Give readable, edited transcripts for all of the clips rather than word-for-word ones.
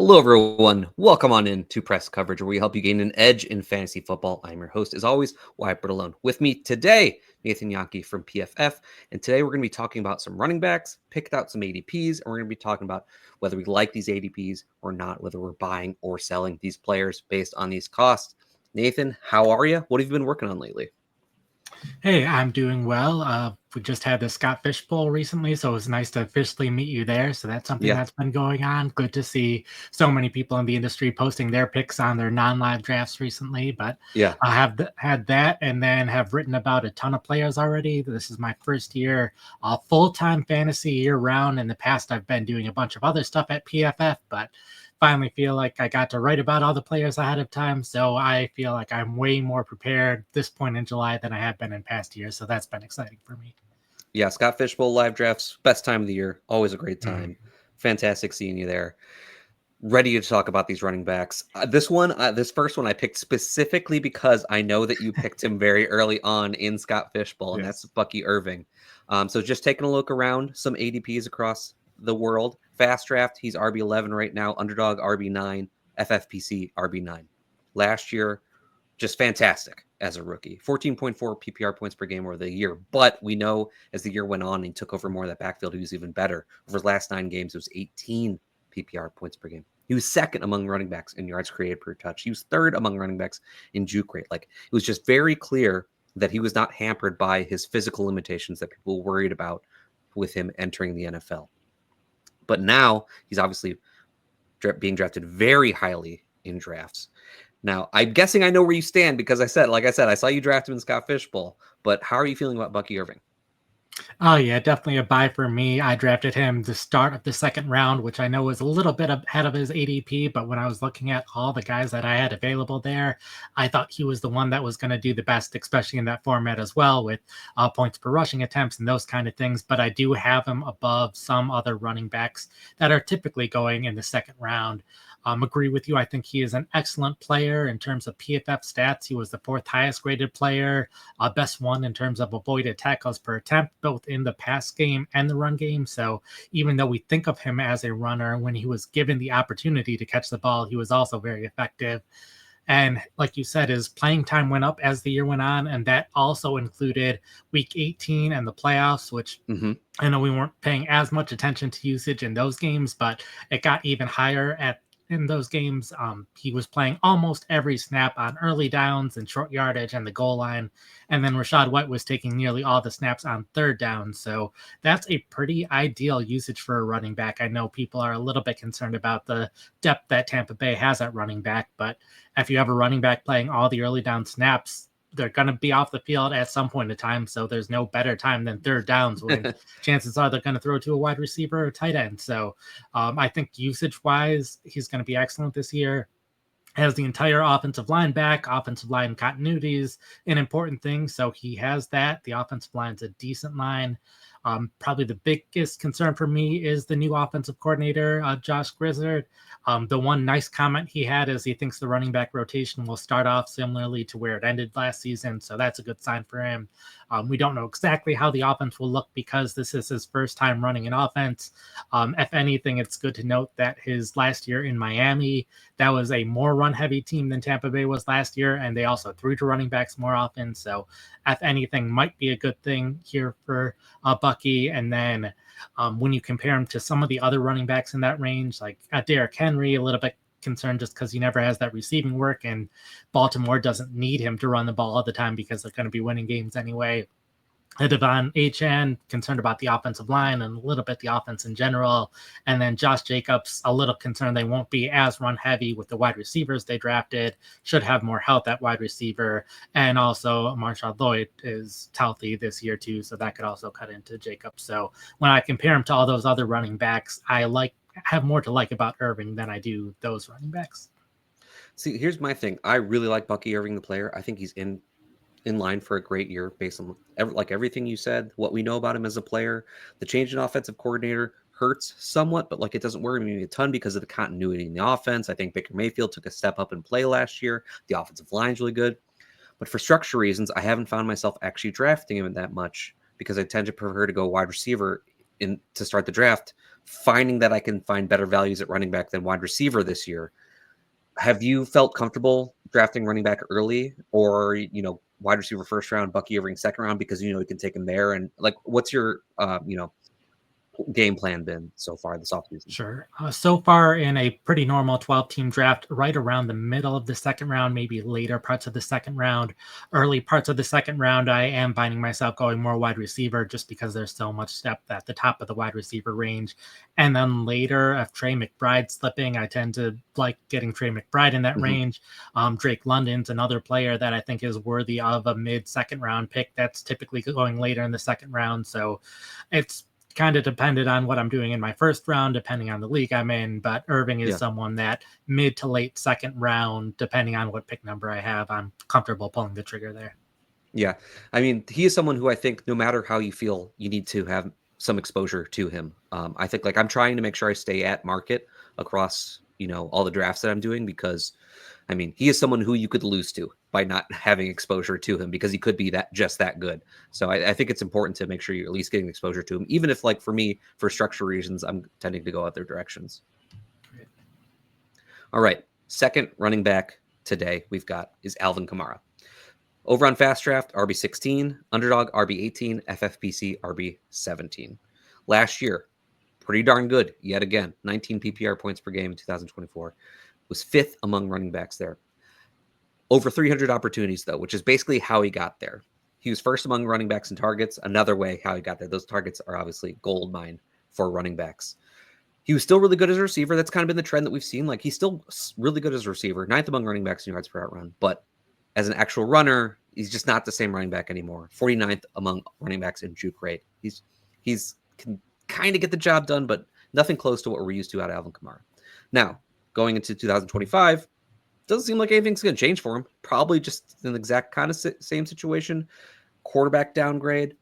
Hello, everyone. Welcome on in to Press Coverage, where we help you gain an edge in fantasy football. I'm your host, as always, Wyatt Alone. With me today, Nathan Jahnke from PFF. And today we're going to be talking about some running backs, picked out some ADPs, and we're going to be talking about whether we like these ADPs or not, whether we're buying or selling these players based on these costs. Nathan, how are you? What have you been working on lately? Hey, I'm doing well. We just had the Scott Fish Bowl recently, so it was nice to officially meet you there. So that's something that's been going on. Good to see so many people in the industry posting their picks on their non-live drafts recently. But I have had that and then have written about a ton of players already. This is my first year full-time fantasy year-round. In the past, I've been doing a bunch of other stuff at PFF, but finally feel like I got to write about all the players ahead of time. So I feel like I'm way more prepared this point in July than I have been in past years. So that's been exciting for me. Yeah, Scott Fish Bowl live drafts, best time of the year. Always a great time. Fantastic seeing you there. Ready to talk about these running backs. This first one I picked specifically because I know that you picked him very early on in Scott Fish Bowl, and that's Bucky Irving. So just taking a look around some ADPs across the world. Fast draft, he's RB11 right now. Underdog, RB9. FFPC, RB9. Last year, just fantastic as a rookie. 14.4 PPR points per game over the year. But we know as the year went on and he took over more of that backfield, he was even better. Over his last 9 games, it was 18 PPR points per game. He was second among running backs in yards created per touch. He was third among running backs in juke rate. Like, it was just very clear that he was not hampered by his physical limitations that people worried about with him entering the NFL. But now he's obviously being drafted very highly in drafts. Now, I'm guessing I know where you stand because I saw you draft him in Scott Fish Bowl. But how are you feeling about Bucky Irving? Oh, yeah, definitely a buy for me. I drafted him the start of the second round, which I know was a little bit ahead of his ADP. But when I was looking at all the guys that I had available there, I thought he was the one that was going to do the best, especially in that format as well, with points per rushing attempts and those kind of things. But I do have him above some other running backs that are typically going in the second round. Agree with you. I think he is an excellent player in terms of PFF stats. He was the 4th highest graded player, best one in terms of avoided tackles per attempt, both in the pass game and the run game. So even though we think of him as a runner, when he was given the opportunity to catch the ball, he was also very effective. And like you said, his playing time went up as the year went on, and that also included week 18 and the playoffs, which I know we weren't paying as much attention to usage in those games, but it got even higher in those games. He was playing almost every snap on early downs and short yardage and the goal line. And then Rachaad White was taking nearly all the snaps on third down. So that's a pretty ideal usage for a running back. I know people are a little bit concerned about the depth that Tampa Bay has at running back, but if you have a running back playing all the early down snaps, they're going to be off the field at some point in time. So there's no better time than third downs when chances are they're going to throw to a wide receiver or tight end. So I think usage wise, he's going to be excellent this year. Has the entire offensive line back. Offensive line continuity is an important thing. So he has that. The offensive line's a decent line. Probably the biggest concern for me is the new offensive coordinator, Josh Grizzard. The one nice comment he had is he thinks the running back rotation will start off similarly to where it ended last season. So that's a good sign for him. We don't know exactly how the offense will look because this is his first time running an offense. If anything, it's good to note that his last year in Miami, that was a more run-heavy team than Tampa Bay was last year, and they also threw to running backs more often. So if anything, might be a good thing here for Bucky. And then when you compare him to some of the other running backs in that range, like Derrick Henry, a little bit concerned just because he never has that receiving work, and Baltimore doesn't need him to run the ball all the time because they're going to be winning games anyway. Etienne, concerned about the offensive line and a little bit the offense in general. And then Josh Jacobs, a little concerned they won't be as run heavy with the wide receivers they drafted, should have more health at wide receiver. And also Marshawn Lloyd is healthy this year too, so that could also cut into Jacobs. So when I compare him to all those other running backs, I have more to like about Irving than I do those running backs. See, here's my thing. I really like Bucky Irving, the player. I think he's in line for a great year based on everything you said, what we know about him as a player. The change in offensive coordinator hurts somewhat, but it doesn't worry me a ton because of the continuity in the offense. I think Baker Mayfield took a step up in play last year. The offensive line's really good. But for structure reasons, I haven't found myself actually drafting him that much because I tend to prefer to go wide receiver to start the draft finding that I can find better values at running back than wide receiver this year. Have you felt comfortable drafting running back early, or wide receiver first round, Bucky Irving second round, because you can take him there? And like, what's your game plan been so far this offseason? Sure. So far in a pretty normal 12-team draft, right around the middle of the second round, maybe later parts of the second round, early parts of the second round, I am finding myself going more wide receiver just because there's so much depth at the top of the wide receiver range. And then later, if Trey McBride's slipping, I tend to like getting Trey McBride in that range. Drake London's another player that I think is worthy of a mid-second round pick. That's typically going later in the second round. So it's kind of depended on what I'm doing in my first round, depending on the league I'm in. But Irving is someone that mid to late second round, depending on what pick number I have, I'm comfortable pulling the trigger there. Yeah. I mean, he is someone who I think no matter how you feel, you need to have some exposure to him. I think like I'm trying to make sure I stay at market across, all the drafts that I'm doing, because I mean, he is someone who you could lose to by not having exposure to him, because he could be just that good. So I think it's important to make sure you're at least getting exposure to him, even if, like, for me, for structure reasons, I'm tending to go other directions. Great. All right. Second running back today we've got is Alvin Kamara. Over on Fast Draft, RB16, Underdog, RB18, FFPC, RB17. Last year, pretty darn good yet again. 19 PPR points per game in 2024. Was fifth among running backs there. Over 300 opportunities, though, which is basically how he got there. He was first among running backs in targets. Another way how he got there. Those targets are obviously gold mine for running backs. He was still really good as a receiver. That's kind of been the trend that we've seen. Like, he's still really good as a receiver. Ninth among running backs in yards per out run. But as an actual runner, he's just not the same running back anymore. 49th among running backs in juke rate. He's can kind of get the job done, but nothing close to what we're used to out of Alvin Kamara. Now, going into 2025, doesn't seem like anything's going to change for him. Probably just an exact kind of same situation. Quarterback downgrade.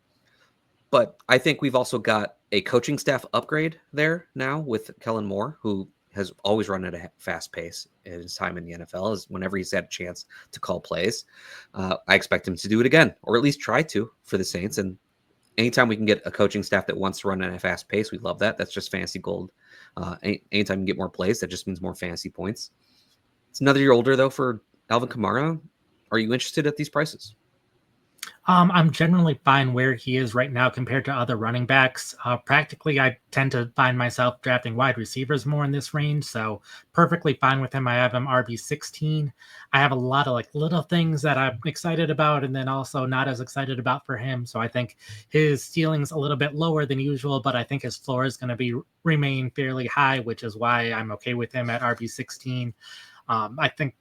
But I think we've also got a coaching staff upgrade there now with Kellen Moore, who has always run at a fast pace in his time in the NFL. Is whenever he's had a chance to call plays. I expect him to do it again, or at least try to, for the Saints. And anytime we can get a coaching staff that wants to run at a fast pace, we love that. That's just fantasy gold. Anytime you get more plays, that just means more fantasy points. It's another year older, though, for Alvin Kamara. Are you interested at these prices? I'm generally fine where he is right now compared to other running backs. Practically, I tend to find myself drafting wide receivers more in this range, so perfectly fine with him. I have him RB16. I have a lot of like little things that I'm excited about, and then also not as excited about for him. So I think his ceiling's a little bit lower than usual, but I think his floor is going to remain fairly high, which is why I'm okay with him at RB16. I think,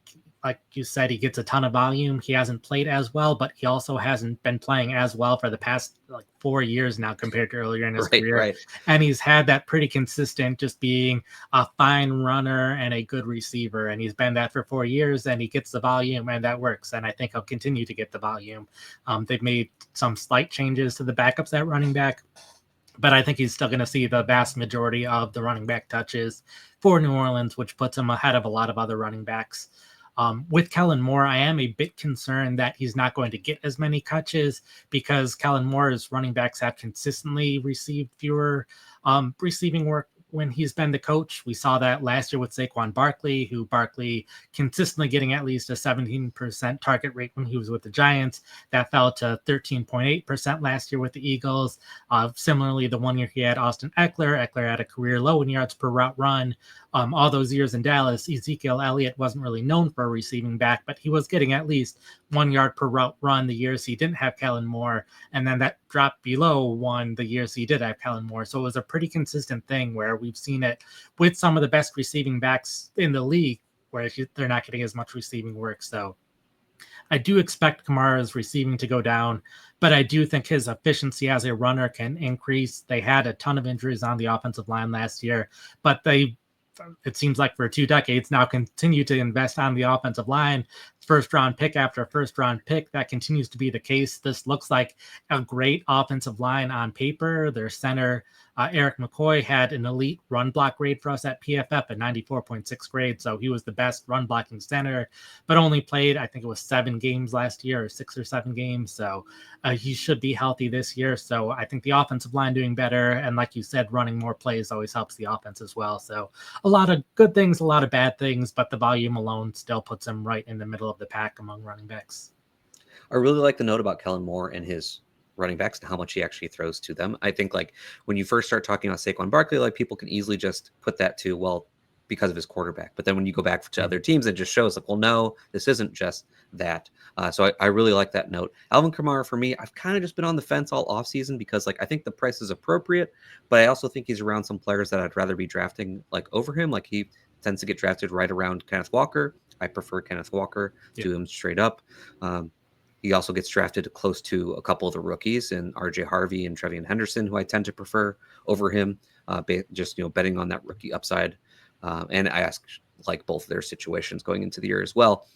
like you said, he gets a ton of volume. He hasn't played as well, but he also hasn't been playing as well for the past 4 years now compared to earlier in his career. Right. And he's had that pretty consistent, just being a fine runner and a good receiver. And he's been that for 4 years, and he gets the volume, and that works. And I think he'll continue to get the volume. They've made some slight changes to the backups at running back, but I think he's still going to see the vast majority of the running back touches for New Orleans, which puts him ahead of a lot of other running backs. With Kellen Moore, I am a bit concerned that he's not going to get as many catches because Kellen Moore's running backs have consistently received fewer receiving work when he's been the coach. We saw that last year with Saquon Barkley, Barkley consistently getting at least a 17% target rate when he was with the Giants. That fell to 13.8% last year with the Eagles. Similarly, the 1 year he had Austin Eckler had a career low in yards per route run. All those years in Dallas, Ezekiel Elliott wasn't really known for a receiving back, but he was getting at least 1 yard per route run the years he didn't have Kellen Moore. And then that dropped below 1 the years he did have Kellen Moore. So it was a pretty consistent thing where we've seen it with some of the best receiving backs in the league, where they're not getting as much receiving work. So I do expect Kamara's receiving to go down, but I do think his efficiency as a runner can increase. They had a ton of injuries on the offensive line last year, but it seems like for 2 decades now continue to invest on the offensive line. First round pick after first round pick. That continues to be the case. This looks like a great offensive line on paper. Their center, Eric McCoy had an elite run block grade for us at PFF, a 94.6 grade. So he was the best run blocking center, but only played, I think it was 7 games last year, or 6 or 7 games. So he should be healthy this year. So I think the offensive line doing better. And like you said, running more plays always helps the offense as well. So a lot of good things, a lot of bad things, but the volume alone still puts him right in the middle of the pack among running backs. I really like the note about Kellen Moore and his running backs and how much he actually throws to them. I think like when you first start talking about Saquon Barkley, like people can easily just put that to, well, because of his quarterback. But then when you go back to other teams, it just shows like, well, no, this isn't just that. So I really like that note. Alvin Kamara, for me, I've kind of just been on the fence all offseason because like I think the price is appropriate, but I also think he's around some players that I'd rather be drafting like over him. Like he tends to get drafted right around Kenneth Walker. I prefer Kenneth Walker to him straight up. He also gets drafted close to a couple of the rookies and RJ Harvey and Trevion Henderson, who I tend to prefer over him, just, betting on that rookie upside. And I like both of their situations going into the year as well.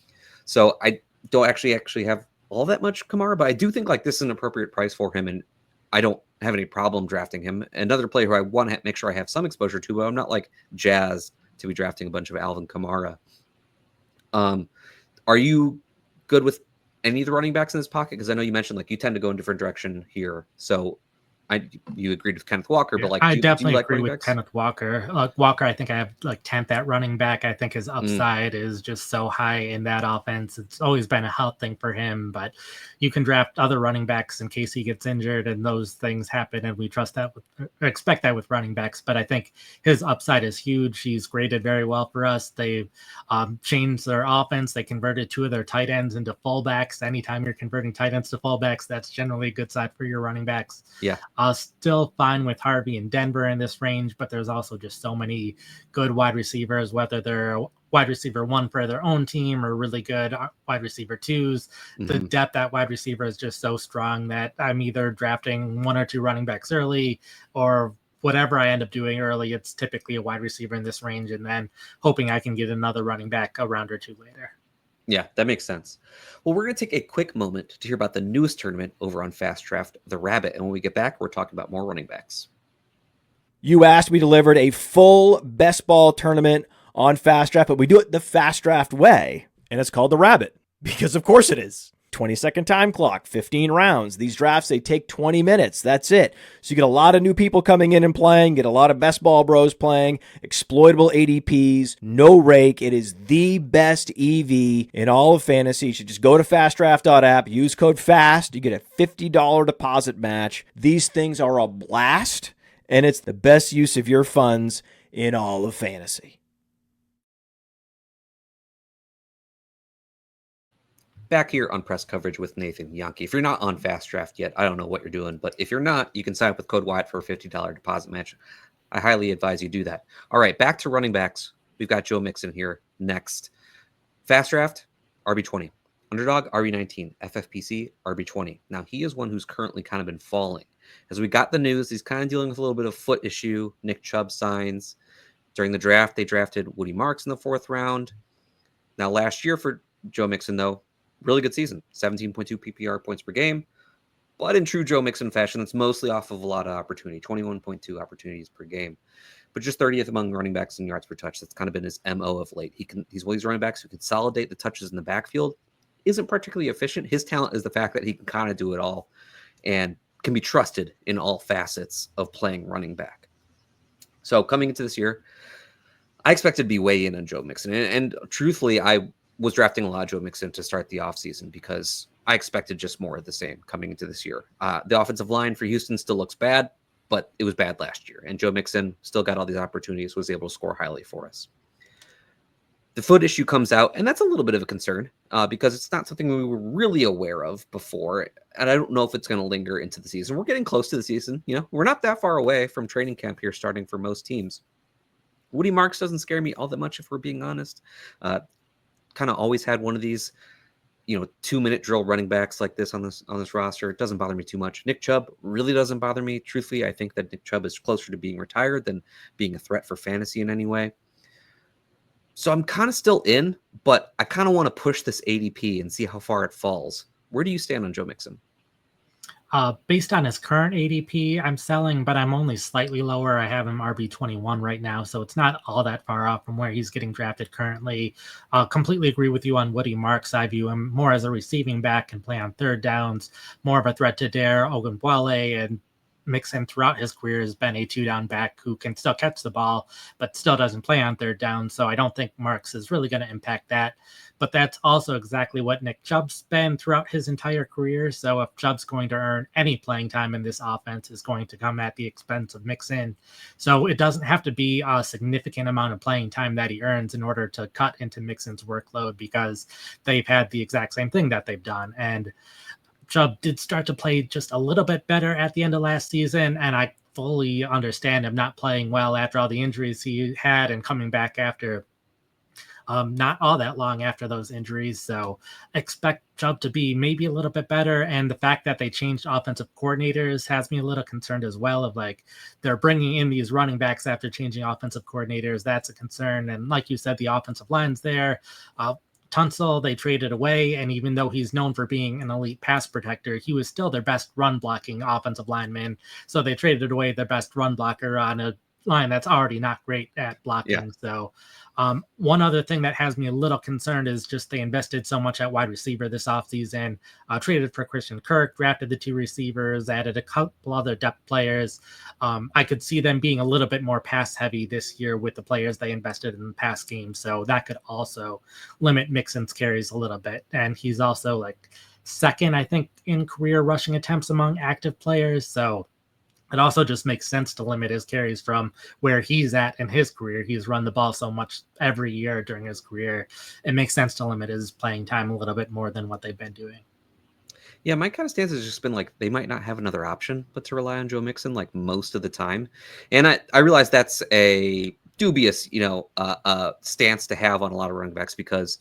So I don't actually have all that much Kamara, but I do think like this is an appropriate price for him. And I don't have any problem drafting him. Another player who I want to make sure I have some exposure to, but I'm not like jazzed to be drafting a bunch of Alvin Kamara. Are you good with any of the running backs in this pocket? Because I know you mentioned like you tend to go in different direction here. So you agreed with Kenneth Walker, but like I do definitely you like agree running with backs? Kenneth Walker. Walker, I think I have like 10th at running back. I think his upside is just so high in that offense. It's always been a health thing for him, but you can draft other running backs in case he gets injured and those things happen. And we expect that with running backs. But I think his upside is huge. He's graded very well for us. They've changed their offense. They converted 2 of their tight ends into fullbacks. Anytime you're converting tight ends to fullbacks, that's generally a good side for your running backs. Yeah. Still fine with Harvey and Denver in this range, but there's also just so many good wide receivers, whether they're wide receiver 1 for their own team or really good wide receiver 2s. The depth at wide receiver is just so strong that I'm either drafting 1 or 2 running backs early, or whatever I end up doing early, it's typically a wide receiver in this range, and then hoping I can get another running back a round or 2 later. Yeah, that makes sense. Well, we're going to take a quick moment to hear about the newest tournament over on Fast Draft, the Rabbit. And when we get back, we're talking about more running backs. You asked, we delivered a full best ball tournament on Fast Draft, but we do it the Fast Draft way, and it's called the Rabbit, because of course it is. 20-second time clock, 15 rounds. These drafts, they take 20 minutes. That's it. So you get a lot of new people coming in and playing, get a lot of best ball bros playing, exploitable ADPs, no rake. It is the best EV in all of fantasy. You should just go to fastdraft.app, use code FAST. You get a $50 deposit match. These things are a blast, and it's the best use of your funds in all of fantasy. Back here on press coverage with Nathan Jahnke. If you're not on Fast Draft yet, I don't know what you're doing, but if you're not, you can sign up with code Wyatt for a $50 deposit match. I highly advise you do that. All right, back to running backs. We've got Joe Mixon here next. Fast Draft, RB20. Underdog, RB19. FFPC, RB20. Now, he is one who's currently kind of been falling. As we got the news, he's kind of dealing with a little bit of foot issue. Nick Chubb signs. During the draft, they drafted Woody Marks in the 4th round. Now, last year for Joe Mixon, though, really good season, 17.2 PPR points per game. But in true Joe Mixon fashion, that's mostly off of a lot of opportunity, 21.2 opportunities per game. But just 30th among running backs in yards per touch. That's kind of been his MO of late. He's one of these running backs who consolidate the touches in the backfield. Isn't particularly efficient. His talent is the fact that he can kind of do it all and can be trusted in all facets of playing running back. So coming into this year, I expected to be way in on Joe Mixon. And truthfully, I was drafting a lot of Joe Mixon to start the offseason because I expected just more of the same coming into this year. The offensive line for Houston still looks bad, but it was bad last year. And Joe Mixon still got all these opportunities, was able to score highly for us. The foot issue comes out, and that's a little bit of a concern because it's not something we were really aware of before. And I don't know if it's going to linger into the season. We're getting close to the season. We're not that far away from training camp here starting for most teams. Woody Marks doesn't scare me all that much if we're being honest. Kind of always had one of these, 2-minute drill running backs like this on this roster. It doesn't bother me too much. Nick Chubb really doesn't bother me. Truthfully, I think that Nick Chubb is closer to being retired than being a threat for fantasy in any way. So I'm kind of still in, but I kind of want to push this ADP and see how far it falls. Where do you stand on Joe Mixon? Based on his current ADP, I'm selling, but I'm only slightly lower. I have him RB21 right now, so it's not all that far off from where he's getting drafted currently. Completely agree with you on Woody Marks. I view him more as a receiving back and play on third downs, more of a threat to Dare Ogunbowale, and Mixon throughout his career has been a 2-down back who can still catch the ball, but still doesn't play on third down. So I don't think Marks is really going to impact that. But that's also exactly what Nick Chubb's been throughout his entire career. So if Chubb's going to earn any playing time in this offense, is going to come at the expense of Mixon. So it doesn't have to be a significant amount of playing time that he earns in order to cut into Mixon's workload, because they've had the exact same thing that they've done. And Chubb did start to play just a little bit better at the end of last season, and I fully understand him not playing well after all the injuries he had and coming back after not all that long after those injuries. So expect Chubb to be maybe a little bit better. And the fact that they changed offensive coordinators has me a little concerned as well, of like they're bringing in these running backs after changing offensive coordinators. That's a concern. And like you said, the offensive line's there. Tunsil, they traded away, and even though he's known for being an elite pass protector, he was still their best run blocking offensive lineman. So they traded away their best run blocker on a line that's already not great at blocking. Yeah. So one other thing that has me a little concerned is just they invested so much at wide receiver this offseason, traded for Christian Kirk, drafted the 2 receivers, added a couple other depth players. I could see them being a little bit more pass heavy this year with the players they invested in the pass game. So that could also limit Mixon's carries a little bit. And he's also like second, I think, in career rushing attempts among active players. So it also just makes sense to limit his carries from where he's at in his career. He's run the ball so much every year during his career. It makes sense to limit his playing time a little bit more than what they've been doing. Yeah, my kind of stance has just been like they might not have another option but to rely on Joe Mixon like most of the time. And I realize that's a dubious, stance to have on a lot of running backs, because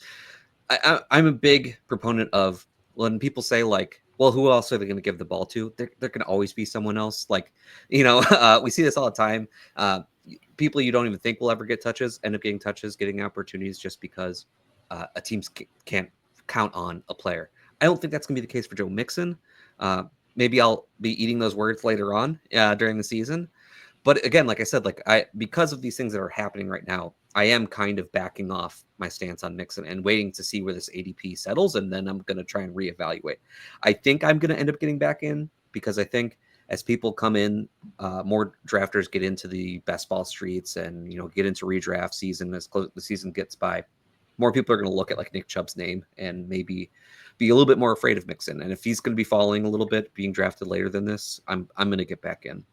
I'm a big proponent of when people say like, well, who else are they going to give the ball to? There can always be someone else. Like, we see this all the time. People you don't even think will ever get touches end up getting touches, getting opportunities just because a team can't count on a player. I don't think that's going to be the case for Joe Mixon. Maybe I'll be eating those words later on during the season. But again, like I said, because of these things that are happening right now, I am kind of backing off my stance on Mixon and waiting to see where this ADP settles, and then I'm going to try and reevaluate. I think I'm going to end up getting back in, because I think as people come in, more drafters get into the best ball streets and get into redraft season as close the season gets by. More people are going to look at like Nick Chubb's name and maybe be a little bit more afraid of Mixon. And if he's going to be falling a little bit, being drafted later than this, I'm going to get back in.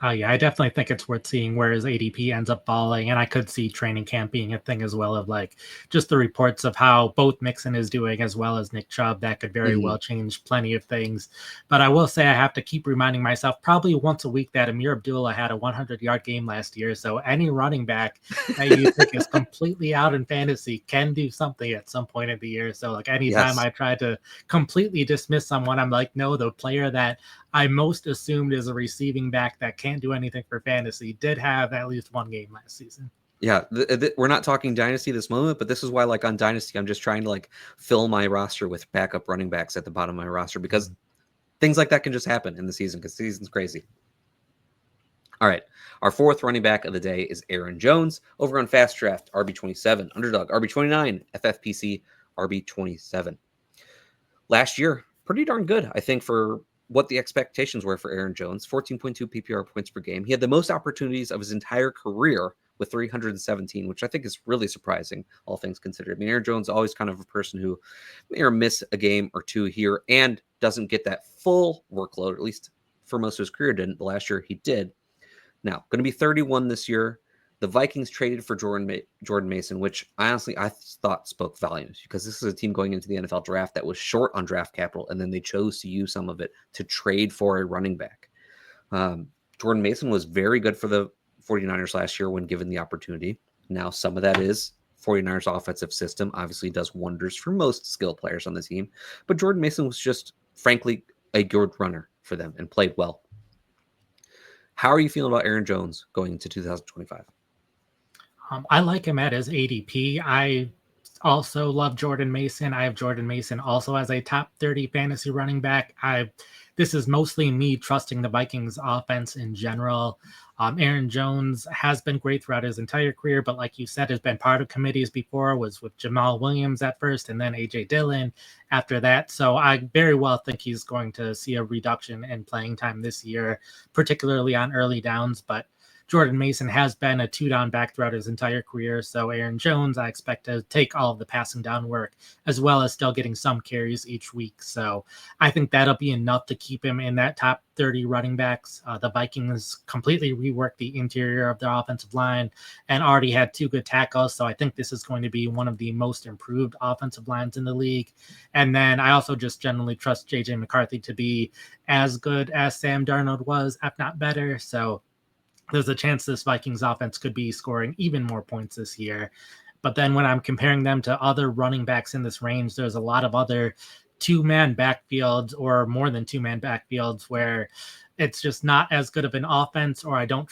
Yeah, I definitely think it's worth seeing where his ADP ends up falling. And I could see training camp being a thing as well, of like just the reports of how both Mixon is doing as well as Nick Chubb. That could very well change plenty of things. But I will say I have to keep reminding myself probably once a week that Amir Abdullah had a 100-yard game last year. So any running back that you think is completely out in fantasy can do something at some point in the year. So like anytime I try to completely dismiss someone, I'm like, no, the player that I most assumed is a receiving back that can't do anything for fantasy did have at least one game last season. Yeah, we're not talking Dynasty this moment, but this is why, like on Dynasty, I'm just trying to like fill my roster with backup running backs at the bottom of my roster, because things like that can just happen in the season, because the season's crazy. All right, our 4th running back of the day is Aaron Jones over on Fast Draft, RB27, Underdog, RB29, FFPC, RB27. Last year, pretty darn good, I think, for what the expectations were for Aaron Jones. 14.2 PPR points per game. He had the most opportunities of his entire career with 317, which I think is really surprising, all things considered. I mean, Aaron Jones is always kind of a person who may or miss a game or two here and doesn't get that full workload, at least for most of his career didn't. The last year he did. Now, going to be 31 this year. The Vikings traded for Jordan Mason, which honestly I thought spoke volumes, because this is a team going into the NFL draft that was short on draft capital, and then they chose to use some of it to trade for a running back. Jordan Mason was very good for the 49ers last year when given the opportunity. Now, some of that is 49ers offensive system obviously does wonders for most skill players on the team, but Jordan Mason was just, frankly, a good runner for them and played well. How are you feeling about Aaron Jones going into 2025? I like him at his ADP. I also love Jordan Mason. I have Jordan Mason also as a top 30 fantasy running back. This is mostly me trusting the Vikings offense in general. Aaron Jones has been great throughout his entire career, but like you said, has been part of committees before, was with Jamal Williams at first and then AJ Dillon after that. So I very well think he's going to see a reduction in playing time this year, particularly on early downs. But Jordan Mason has been a 2-down back throughout his entire career. So Aaron Jones, I expect to take all of the passing down work, as well as still getting some carries each week. So I think that'll be enough to keep him in that top 30 running backs. The Vikings completely reworked the interior of their offensive line and already had 2 good tackles. So I think this is going to be one of the most improved offensive lines in the league. And then I also just generally trust JJ McCarthy to be as good as Sam Darnold was, if not better. So there's a chance this Vikings offense could be scoring even more points this year. But then when I'm comparing them to other running backs in this range, there's a lot of other 2-man backfields or more than 2-man backfields where it's just not as good of an offense, or I don't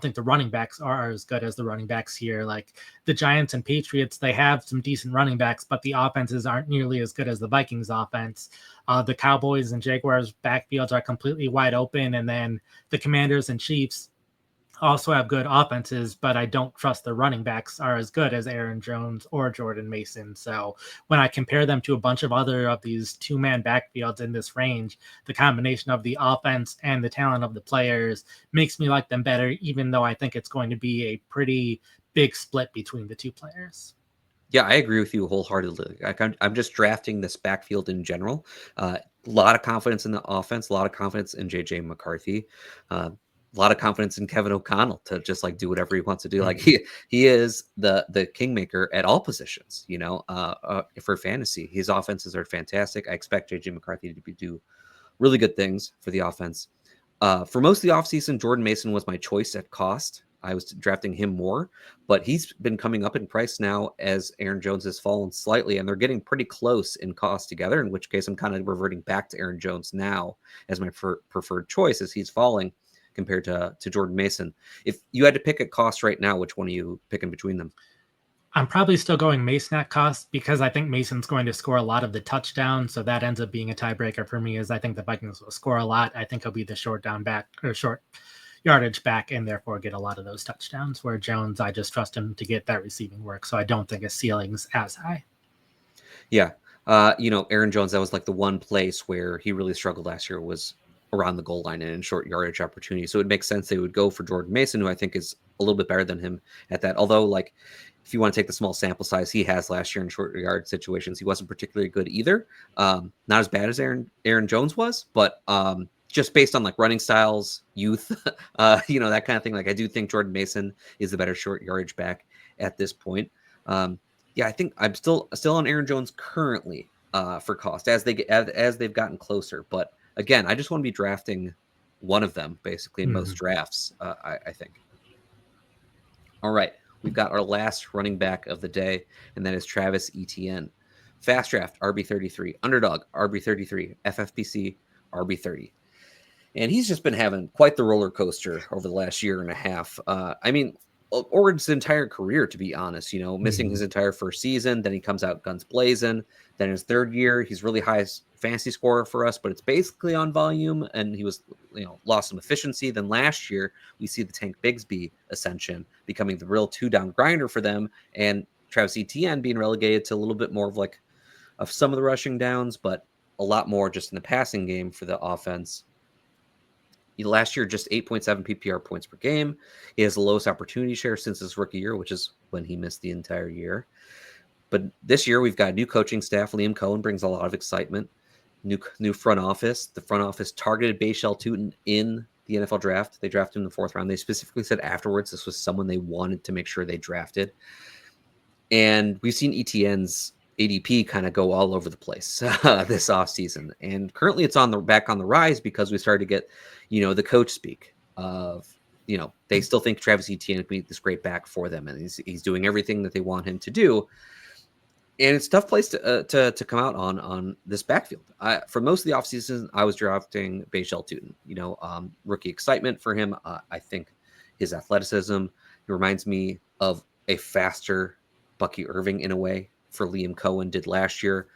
think the running backs are as good as the running backs here. Like the Giants and Patriots, they have some decent running backs, but the offenses aren't nearly as good as the Vikings offense. The Cowboys and Jaguars backfields are completely wide open. And then the Commanders and Chiefs also have good offenses, but I don't trust the running backs are as good as Aaron Jones or Jordan Mason. So when I compare them to a bunch of other of these 2-man backfields in this range, the combination of the offense and the talent of the players makes me like them better, even though I think it's going to be a pretty big split between the 2 players. Yeah, I agree with you wholeheartedly. I'm just drafting this backfield in general. A lot of confidence in the offense, a lot of confidence in JJ McCarthy, a lot of confidence in Kevin O'Connell to just like do whatever he wants to do. Like he is the kingmaker at all positions. For fantasy, his offenses are fantastic. I expect JJ McCarthy to do really good things for the offense. For most of the offseason, Jordan Mason was my choice at cost. I was drafting him more, but he's been coming up in price now as Aaron Jones has fallen slightly, and they're getting pretty close in cost together, in which case I'm kind of reverting back to Aaron Jones now as my preferred choice as he's falling compared to Jordan Mason. If you had to pick a cost right now, which one are you picking between them? I'm probably still going Mason at cost because I think Mason's going to score a lot of the touchdowns. So that ends up being a tiebreaker for me, as I think the Vikings will score a lot. I think he'll be the short yardage back and therefore get a lot of those touchdowns, where Jones, I just trust him to get that receiving work. So I don't think his ceiling's as high. Yeah. Aaron Jones, that was like the one place where he really struggled last year was around the goal line and in short yardage opportunity. So it makes sense they would go for Jordan Mason, who I think is a little bit better than him at that. Although, like, if you want to take the small sample size he has last year in short yard situations, he wasn't particularly good either. Not as bad as Aaron Jones was, but just based on like running styles, youth, that kind of thing. Like I do think Jordan Mason is the better short yardage back at this point. I think I'm still on Aaron Jones currently for cost as they've gotten closer. But again, I just want to be drafting one of them basically in most drafts. I think. All right, we've got our last running back of the day, and that is Travis Etienne. Fast draft RB33, underdog RB33, FFPC RB30. And he's just been having quite the roller coaster over the last year and a half. Or his entire career, to be honest, missing his entire first season. Then he comes out guns blazing. Then his third year, he's really high fantasy scorer for us, but it's basically on volume. And he was, lost some efficiency. Then last year, we see the Tank Bigsby ascension becoming the real 2-down grinder for them. And Travis Etienne being relegated to a little bit more of some of the rushing downs, but a lot more just in the passing game for the offense. Last year, just 8.7 PPR points per game. He has the lowest opportunity share since his rookie year, which is when he missed the entire year. But this year, we've got a new coaching staff. Liam Cohen brings a lot of excitement. New front office. The front office targeted Bayshell Tootin in the NFL draft. They drafted him in the 4th round. They specifically said afterwards this was someone they wanted to make sure they drafted. And we've seen Etienne's ADP kind of go all over the place this offseason. And currently it's back on the rise because we started to get, the coach speak of, they still think Travis Etienne could be this great back for them. And he's doing everything that they want him to do. And it's a tough place to come out on this backfield. For most of the offseason, I was drafting Bayshell Tootin, rookie excitement for him. I think his athleticism, he reminds me of a faster Bucky Irving in a way for Liam Cohen did last year.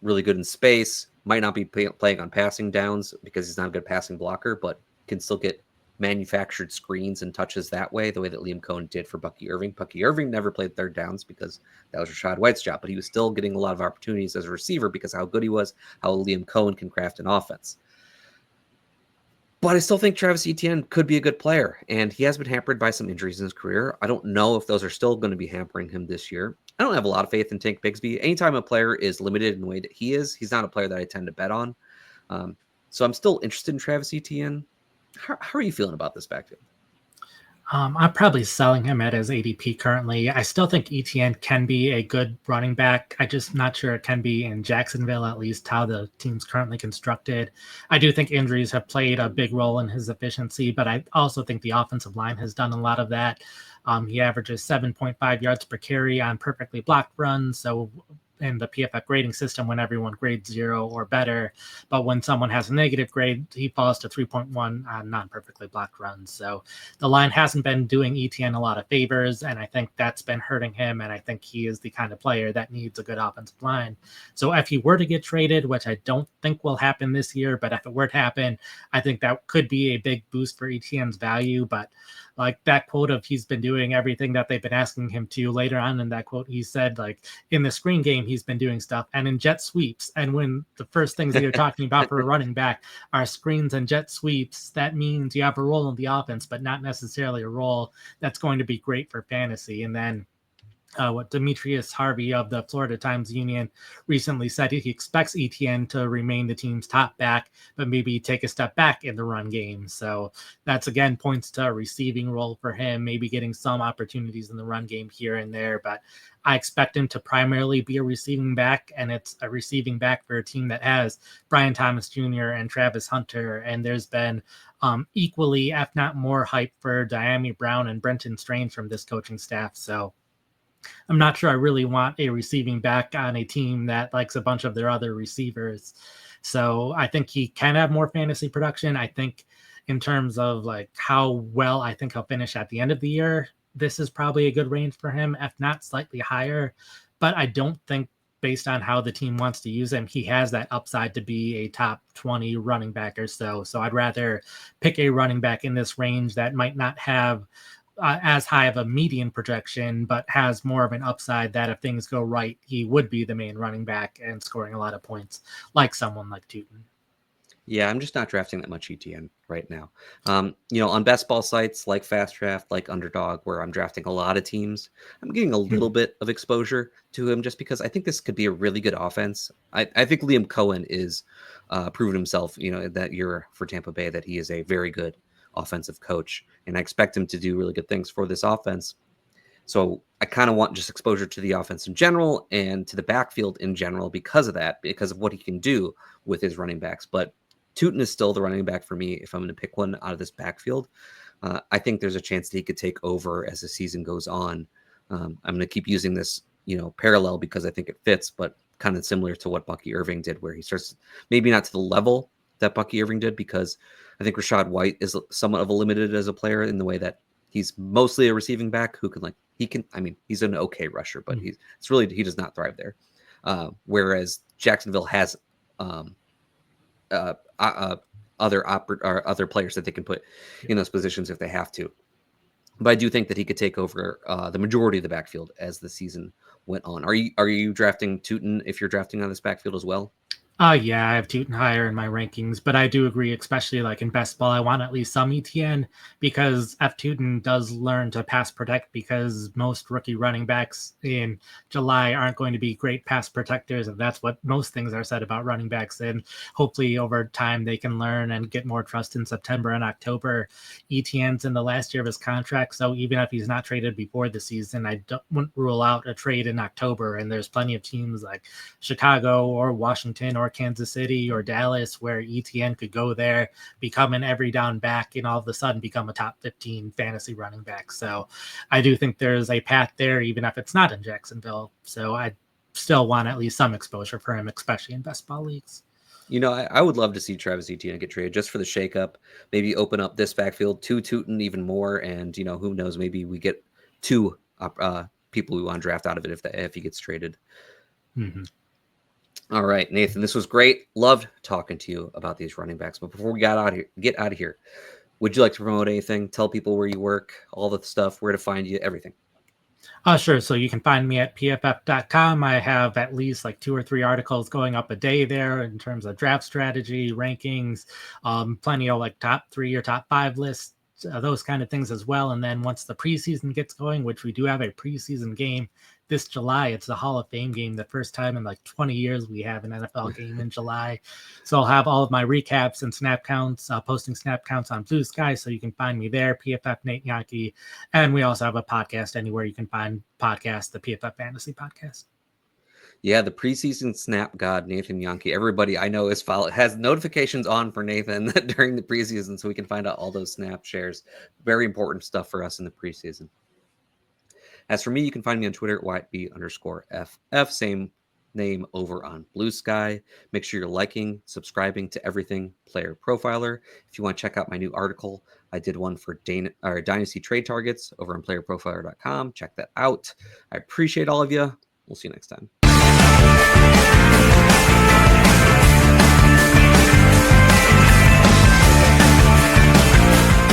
Really good in space. Might not be playing on passing downs because he's not a good passing blocker, but can still get manufactured screens and touches that way, the way that Liam Cohen did for Bucky Irving. Bucky Irving never played third downs because that was Rachaad White's job, but he was still getting a lot of opportunities as a receiver because of how good he was, how Liam Cohen can craft an offense. But I still think Travis Etienne could be a good player, and he has been hampered by some injuries in his career. I don't know if those are still going to be hampering him this year. I don't have a lot of faith in Tank Bigsby. Anytime a player is limited in the way that he is, he's not a player that I tend to bet on. So I'm still interested in Travis Etienne. How are you feeling about this backfield? I'm probably selling him at his ADP currently. I still think Etienne can be a good running back. I'm just not sure it can be in Jacksonville, at least how the team's currently constructed. I do think injuries have played a big role in his efficiency, but I also think the offensive line has done a lot of that. He averages 7.5 yards per carry on perfectly blocked runs. So in the PFF grading system, when everyone grades 0 or better, but when someone has a negative grade, he falls to 3.1 on non-perfectly blocked runs. So the line hasn't been doing Etienne a lot of favors, and I think that's been hurting him, and I think he is the kind of player that needs a good offensive line. So if he were to get traded, which I don't think will happen this year, but if it were to happen, I think that could be a big boost for Etienne's value. But like that quote of he's been doing everything that they've been asking him to, later on in that quote, he said, like, in the screen game, he's been doing stuff and in jet sweeps. And when the first things that you're talking about for a running back are screens and jet sweeps, that means you have a role in the offense, but not necessarily a role that's going to be great for fantasy. And then what Demetrius Harvey of the Florida Times Union recently said, he expects Etienne to remain the team's top back, but maybe take a step back in the run game. So that's, again, points to a receiving role for him, maybe getting some opportunities in the run game here and there. But I expect him to primarily be a receiving back, and it's a receiving back for a team that has Brian Thomas Jr. and Travis Hunter. And there's been equally, if not more, hype for Diami Brown and Brenton Strange from this coaching staff. So I'm not sure I really want a receiving back on a team that likes a bunch of their other receivers. So I think he can have more fantasy production. I think in terms of like how well I think he'll finish at the end of the year, this is probably a good range for him, if not slightly higher. But I don't think, based on how the team wants to use him, he has that upside to be a top 20 running back or so. So I'd rather pick a running back in this range that might not have as high of a median projection, but has more of an upside that if things go right, he would be the main running back and scoring a lot of points, like someone like Tootin. Yeah, I'm just not drafting that much ETN right now. On best ball sites like Fast Draft, like Underdog, where I'm drafting a lot of teams, I'm getting a little bit of exposure to him just because I think this could be a really good offense. I think Liam Cohen is proven himself, that year for Tampa Bay, that he is a very good offensive coach, and I expect him to do really good things for this offense. So I kind of want just exposure to the offense in general and to the backfield in general because of that, because of what he can do with his running backs. But Tootin is still the running back for me if I'm going to pick one out of this backfield. I think there's a chance that he could take over as the season goes on. I'm going to keep using this, parallel because I think it fits, but kind of similar to what Bucky Irving did, where he starts maybe not to the level that Bucky Irving did, because I think Rachaad White is somewhat of a limited as a player in the way that he's mostly a receiving back who can he's an okay rusher, but he does not thrive there. Whereas Jacksonville has other players that they can put in those positions if they have to. But I do think that he could take over the majority of the backfield as the season went on. Are you drafting Tootin if you're drafting on this backfield as well? Yeah, I have Tootin higher in my rankings, but I do agree, especially like in best ball, I want at least some ETN because F. Tootin does learn to pass protect, because most rookie running backs in July aren't going to be great pass protectors, and that's what most things are said about running backs. And hopefully over time they can learn and get more trust in September and October. ETN's in the last year of his contract, so even if he's not traded before the season, I wouldn't rule out a trade in October. And there's plenty of teams like Chicago or Washington or Kansas City or Dallas where Etienne could go there, become an every down back, and all of a sudden become a top 15 fantasy running back. So I do think there's a path there, even if it's not in Jacksonville. So I still want at least some exposure for him, especially in best ball leagues. I would love to see Travis Etienne get traded just for the shakeup, maybe open up this backfield to Tootin even more. And, who knows, maybe we get two people we want to draft out of it if he gets traded. Mm-hmm. All right, Nathan, this was great. Loved talking to you about these running backs. But before we get out of here, would you like to promote anything? Tell people where you work, all the stuff, where to find you, everything. Sure. So you can find me at pff.com. I have at least like 2 or 3 articles going up a day there in terms of draft strategy, rankings, plenty of like top 3 or top 5 lists, those kind of things as well. And then once the preseason gets going, which we do have a preseason game this July, it's the Hall of Fame game. The first time in like 20 years we have an NFL game in July. So I'll have all of my recaps and snap counts, posting snap counts on Blue Sky. So you can find me there, PFF Nate Jahnke. And we also have a podcast anywhere you can find podcasts, the PFF Fantasy Podcast. Yeah, the preseason snap god, Nathan Jahnke. Everybody I know has notifications on for Nathan during the preseason so we can find out all those snap shares. Very important stuff for us in the preseason. As for me, you can find me on Twitter at whiteby_FF. Same name over on Blue Sky. Make sure you're liking, subscribing to everything Player Profiler. If you want to check out my new article, I did one for Dynasty trade targets over on playerprofiler.com. Check that out. I appreciate all of you. We'll see you next time.